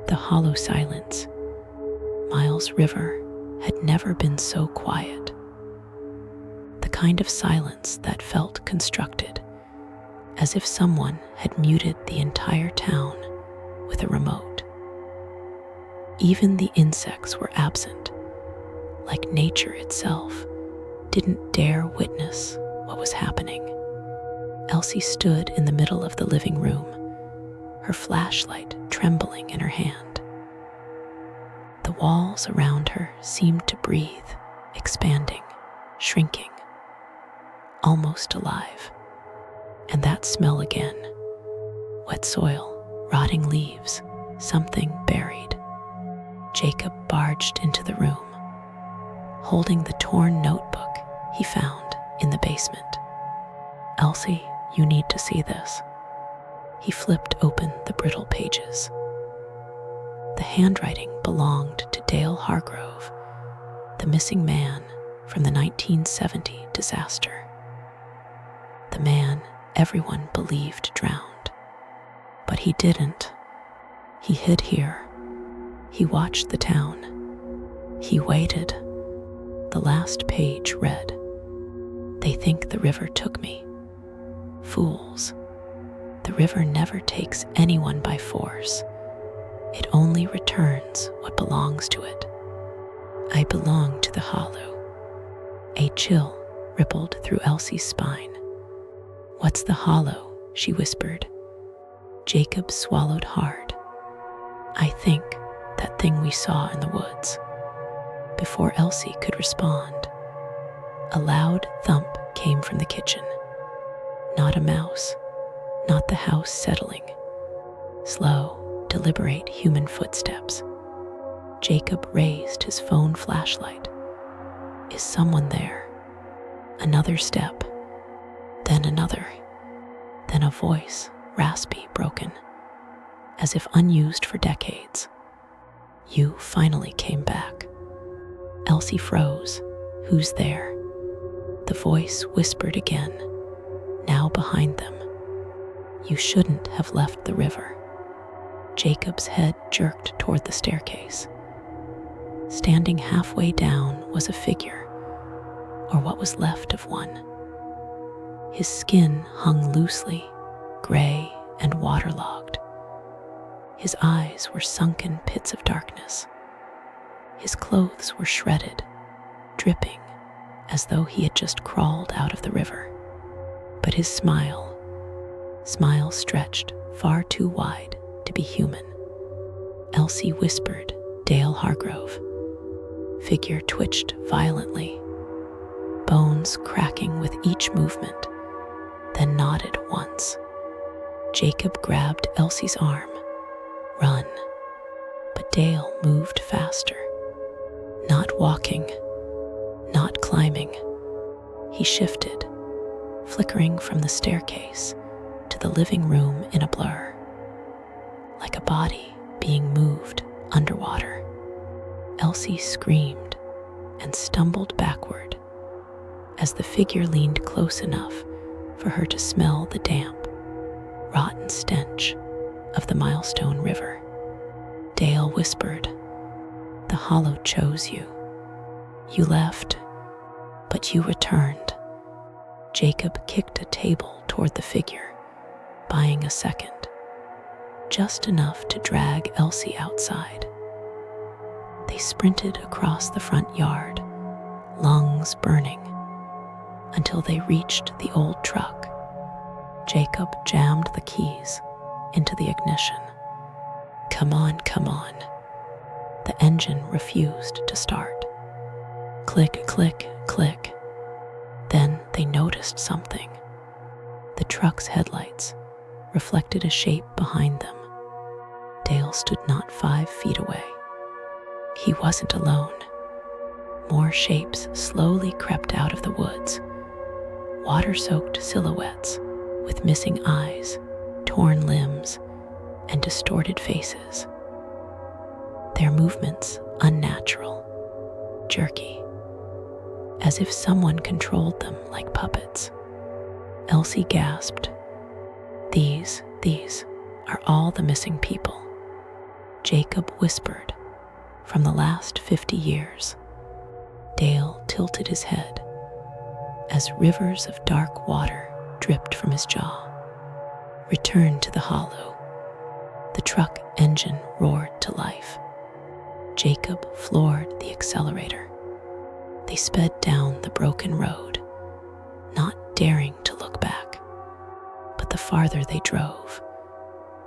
The hollow silence. Miles River had never been so quiet. The kind of silence that felt constructed, as if someone had muted the entire town with a remote. Even the insects were absent, like nature itself didn't dare witness what was happening. Elsie stood in the middle of the living room, her flashlight trembling in her hand. The walls around her seemed to breathe, expanding, shrinking, almost alive. And that smell again. Wet soil, rotting leaves, something buried. Jacob barged into the room, holding the torn notebook he found in the basement. Elsie, you need to see this. He flipped open the brittle pages. The handwriting belonged to Dale Hargrove, the missing man from the 1970 disaster. The man everyone believed drowned. But he didn't. He hid here. He watched the town. He waited. The last page read, "They think the river took me. Fools. The river never takes anyone by force. It only returns what belongs to it. I belong to the hollow." A chill rippled through Elsie's spine. "What's the hollow?" she whispered. Jacob swallowed hard. "I think that thing we saw in the woods." Before Elsie could respond, a loud thump came from the kitchen. Not a mouse, not the house settling. Slow, deliberate human footsteps. Jacob raised his phone flashlight. Is someone there? Another step, then another, then a voice, raspy, broken, as if unused for decades. "You finally came back." Elsie froze. "Who's there?" The voice whispered again, now behind them. "You shouldn't have left the river." Jacob's head jerked toward the staircase. Standing halfway down was a figure, or what was left of one. His skin hung loosely, gray and waterlogged. His eyes were sunken pits of darkness. His clothes were shredded, dripping, as though he had just crawled out of the river. But his smile stretched far too wide to be human. Elsie whispered, "Dale Hargrove." Figure twitched violently, bones cracking with each movement, then nodded once. Jacob grabbed Elsie's arm. "Run." But Dale moved faster. Not walking, not climbing. He shifted, flickering from the staircase to the living room in a blur, like a body being moved underwater. Elsie screamed and stumbled backward as the figure leaned close enough for her to smell the damp, rotten stench of the Milestone River. Dale whispered, "The hollow chose you. You left, but you returned." Jacob kicked a table toward the figure, buying a second, just enough to drag Elsie outside. They sprinted across the front yard, lungs burning, until they reached the old truck. Jacob jammed the keys into the ignition. Come on. The engine refused to start. Click, click, click. Then they noticed something. The truck's headlights reflected a shape behind them. Dale stood not 5 feet away. He wasn't alone. More shapes slowly crept out of the woods, water-soaked silhouettes with missing eyes, torn limbs, and distorted faces. Their movements unnatural, jerky, as if someone controlled them like puppets. Elsie gasped, These are all the missing people." Jacob whispered, "From the last 50 years." Dale tilted his head as rivers of dark water dripped from his jaw. "Return to the hollow." The truck engine roared to life. Jacob floored the accelerator. They sped down the broken road, not daring to look back. But the farther they drove,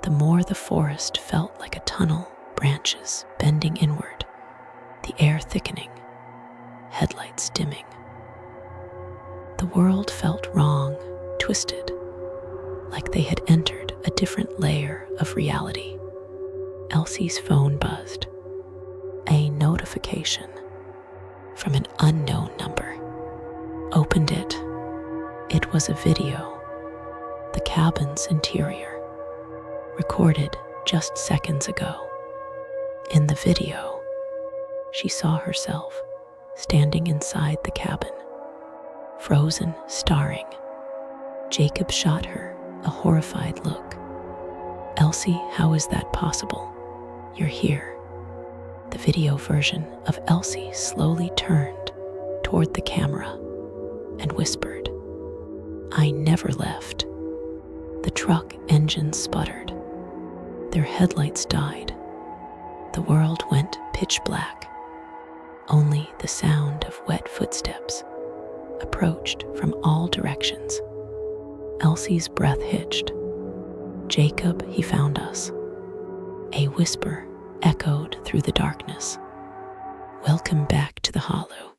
the more the forest felt like a tunnel, branches bending inward, the air thickening, headlights dimming. The world felt wrong, twisted, like they had entered a different layer of reality. Elsie's phone buzzed. A notification from an unknown number. Opened it. It was a video. The cabin's interior, recorded just seconds ago. In the video, she saw herself standing inside the cabin, frozen, staring. Jacob shot her a horrified look. "Elsie, how is that possible? You're here." The video version of Elsie slowly turned toward the camera and whispered, "I never left." The truck engine sputtered. Their headlights died. The world went pitch black. Only the sound of wet footsteps approached from all directions. Elsie's breath hitched. "Jacob, he found us." A whisper echoed through the darkness. "Welcome back to the hollow."